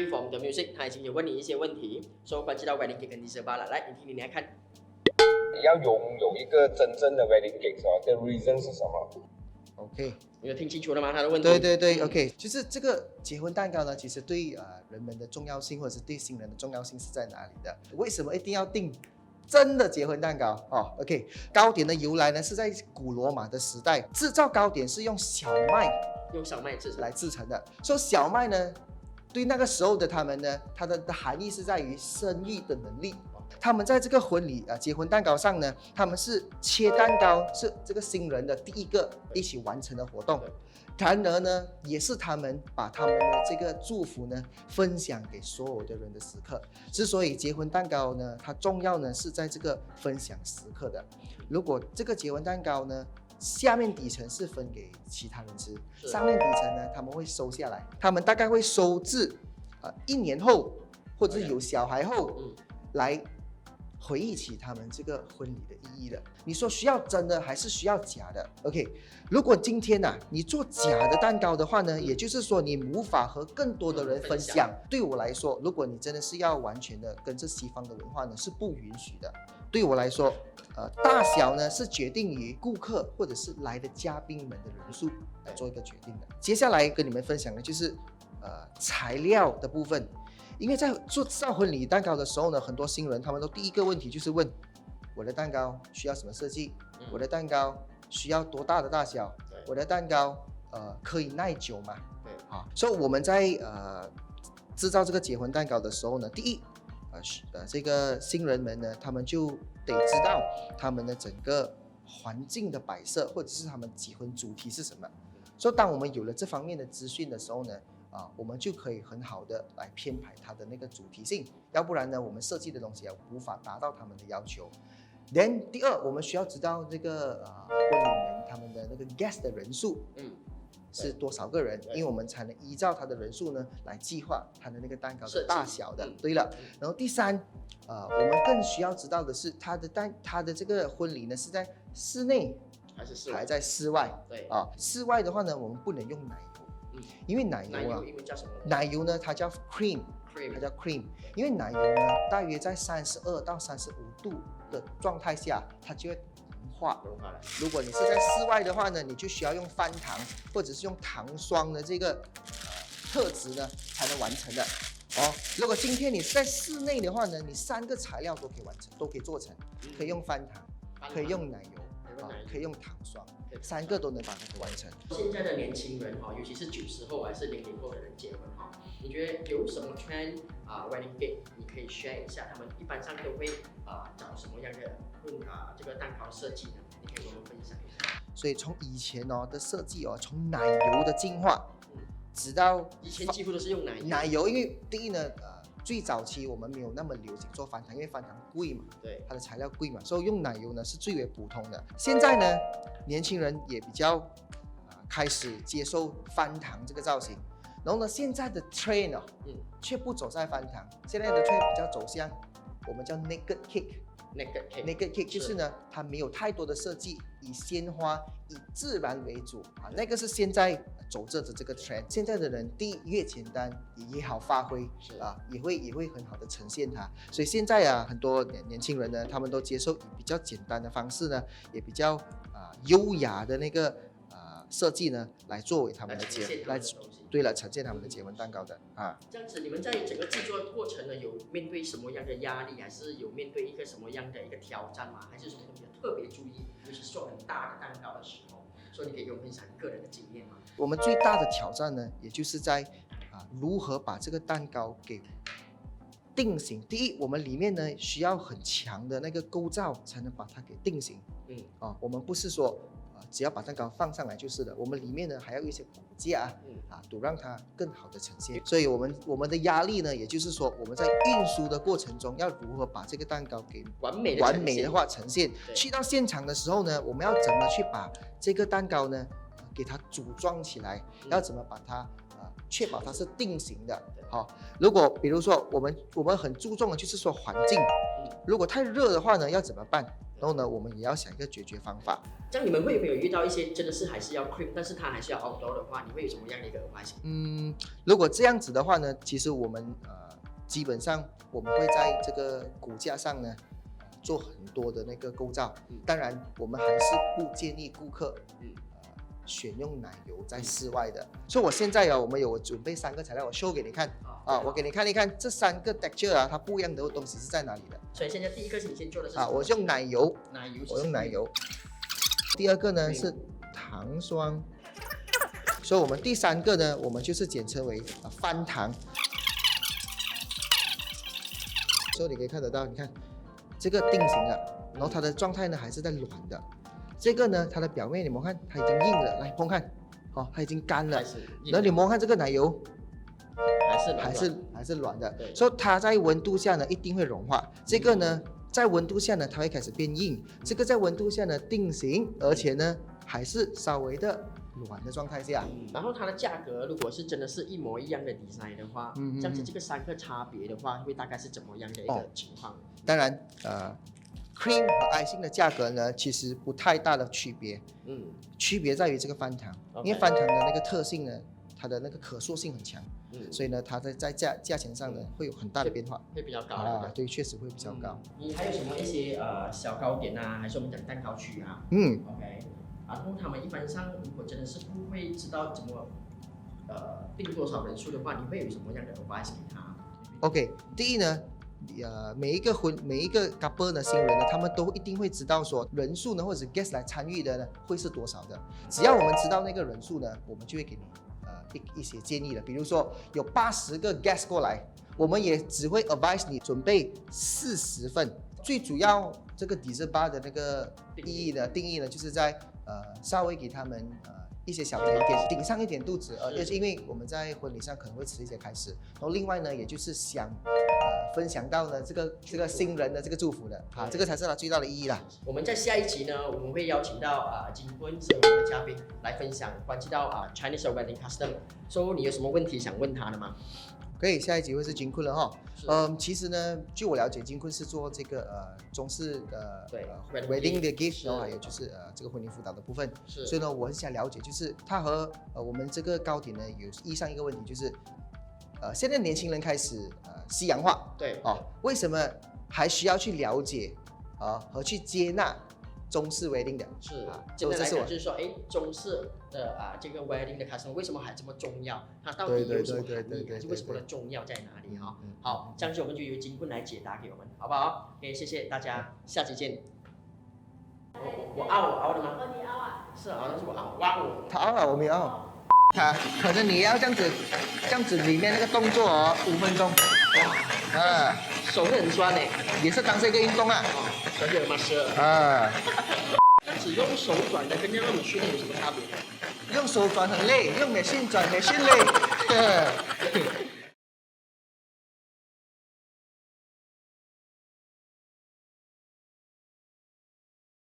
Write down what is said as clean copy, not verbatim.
G from the music， 他已经有问你一些问题，说关系到 wedding cake 跟 dessert 了。来，你听你来看。你要拥有一个真正的 wedding cake 的 reason 是什么 OK， 你有听清楚了吗？他的问题。对 ，OK， 就是这个结婚蛋糕呢，其实对人们的重要性，或者是对新人的重要性是在哪里的？为什么一定要订真的结婚蛋糕？OK， 糕点的由来呢是在古罗马的时代，制造糕点是用小麦来制成的。所以小麦呢，对那个时候的他们呢，它的含义是在于生育的能力。他们在这个婚礼结婚蛋糕上呢，他们是切蛋糕，是这个新人的第一个一起完成的活动。然而呢，也是他们把他们的这个祝福呢分享给所有的人的时刻。之所以结婚蛋糕呢，它重要呢是在这个分享时刻的。如果这个结婚蛋糕呢，下面底层是分给其他人吃，上面底层呢他们会收下来，他们大概会收至1年后，或者是有小孩后来回忆起他们这个婚礼的意义的。你说需要真的还是需要假的 ？OK， 如果今天你做假的蛋糕的话呢，也就是说你无法和更多的人分享。对我来说，如果你真的是要完全的跟着西方的文化呢，是不允许的。对我来说，大小呢是决定于顾客或者是来的嘉宾们的人数来做一个决定的。接下来跟你们分享的就是材料的部分。因为在做造婚礼蛋糕的时候呢，很多新人他们都第一个问题就是问我的蛋糕需要什么设计，我的蛋糕需要多大的大小，我的蛋糕可以耐久吗？所以我们在制造这个结婚蛋糕的时候呢，第一这个新人们呢，他们就得知道他们的整个环境的摆设，或者是他们结婚主题是什么。所以当我们有了这方面的资讯的时候呢，我们就可以很好的来编排它的那个主题性，要不然呢，我们设计的东西无法达到他们的要求。Then 第二，我们需要知道这个婚礼人他们的那个 guest 的人数，是多少个人，因为我们才能依照他的人数呢来计划他的那个蛋糕的大小的。对了，然后第三，我们更需要知道的是他的这个婚礼呢是在室内还在室外？对室外的话呢，我们不能用奶油，因为奶油英文叫什么？奶油呢，它叫 cream， 它叫 cream， 因为奶油呢，大约在32到35度的状态下，它就会融化了。如果你是在室外的话呢，你就需要用翻糖或者是用糖霜的这个特质呢，才能完成的。如果今天你是在室内的话呢，你3个材料都可以完成，都可以做成，可以用翻糖，可以用奶油，可以用糖霜，3个都能把它完成。现在的年轻人尤其是90后还是00后的人结婚你觉得有什么 trend wedding cake 你可以 share 一下？他们一般上都会找什么样的这个蛋糕设计呢？你可以跟我们分享一下。所以从以前的设计从奶油的进化，直到以前几乎都是用奶油，因为第一呢最早期我们没有那么流行做翻糖，因为翻糖贵嘛，对，它的材料贵嘛，所以用奶油呢是最为普通的。现在呢，年轻人也比较开始接受翻糖这个造型，然后呢，现在的 trend 却不走在翻糖，现在的 trend 比较走向我们叫 naked cake。naked cake 就是呢，它没有太多的设计，以鲜花、以自然为主那个是现在走着的这个 trend。现在的人第一越简单也好发挥，也会很好的呈现它。所以现在很多年轻人呢，他们都接受以比较简单的方式呢，也比较优雅的那个设计呢，来作为他们的呈现他们的结婚蛋糕的这样子，你们在整个制作过程呢，有面对什么样的压力，还是有面对一个什么样的一个挑战吗？还是什么东西特别注意，尤其是做很大的蛋糕的时候？所以你可以给我们分享你个人的经验吗？我们最大的挑战呢，也就是在如何把这个蛋糕给定型。第一，我们里面呢需要很强的那个构造，才能把它给定型。我们不是说只要把蛋糕放上来就是了，我们里面呢还要有一些骨架都让它更好的呈现。所以我们的压力呢，也就是说我们在运输的过程中要如何把这个蛋糕给完美的话呈现。去到现场的时候呢，我们要怎么去把这个蛋糕呢给它组装起来，要怎么把它确保它是定型的。如果比如说我们很注重的就是说环境，如果太热的话呢，要怎么办？然后呢，我们也要想一个解决方法。这样你们会不会有遇到一些真的是还是要 cream， 但是它还是要 outdoor 的话，你会有什么样的一个advice？如果这样子的话呢，其实我们基本上我们会在这个骨架上呢做很多的那个构造。当然，我们还是不建议顾客选用奶油在室外的。所以我现在我们有准备3个材料，我 show 给你看我给你看一看这3个 texture 它不一样的东西是在哪里的。所以现在第一个你先做的是什么？我用奶油，我用奶油。第二个呢是糖霜，所以我们第3个呢，我们就是简称为翻糖。所以你可以看得到，你看这个定型了，然后它的状态呢还是在软的。这个呢，它的表面你摸看，它已经硬了，来碰看，它已经干了。然后你摸看这个奶油，还是软的，所以它在温度下呢一定会融化。这个呢，在温度下呢它会开始变硬，这个在温度下呢定型，而且呢还是稍微的软的状态下。然后它的价格如果是真的是一模一样的 design 的话，这样子这个3个差别的话，会大概是怎么样的一个情况？当然cream 和 icing 的价格呢，其实不太大的区别。区别在于这个翻糖，因为翻糖的那个特性呢，它的那个可塑性很强，所以呢，它在价钱上呢会有很大的变化，会比较高对，确实会比较高。你还有什么一些小糕点啊，还是我们讲蛋糕区啊？OK， 然后他们一般上如果真的是不会知道怎么定多少人数的话，你会有什么样的 advice 给他 ？OK， 第一呢。每一个 couple 的新人呢，他们都一定会知道说人数呢，或者 guest 来参与的呢会是多少的。只要我们知道那个人数呢，我们就会给你一些建议了。比如说有80个 guest 过来，我们也只会 advise 你准备40份。最主要这个 dessert bar 的那个定义呢，就是在稍微给他们一些小甜点，顶上一点肚子，因为我们在婚礼上可能会吃一些开始，然后另外呢，也就是想分享到呢这个新人的这个祝福的这个才是它最大的意义啦。我们在下一集呢，我们会邀请到金坤是我们的嘉宾来分享关系到Chinese wedding custom。所以你有什么问题想问他的吗？可以，下一集会是金坤了哈。其实呢，据我了解，金坤是做这个中式的wedding 的 gift， 然后还有就是这个婚礼辅导的部分。所以呢，我很想了解，就是他和我们这个糕点呢有遇上一个问题，就是现在年轻人开始西洋化，为什么还需要去了解和去接纳中式 wedding 的？简单来讲就是说，中式的这个 wedding 的 custom 为什么还这么重要？它到底有什么含义？还是为什么的重要在哪里？好，这样子我们就由金坤来解答给我们，好不好？谢谢大家，下期见。我熬的吗？你熬啊？是熬的是我熬，哇哦！他熬我没有熬。可能你要这样子里面那个动作5分钟，手会很酸也是当成一个运动手有吗？是这样子用手转的跟让我们训练有什么差别？用手转很累，用machine转machine累。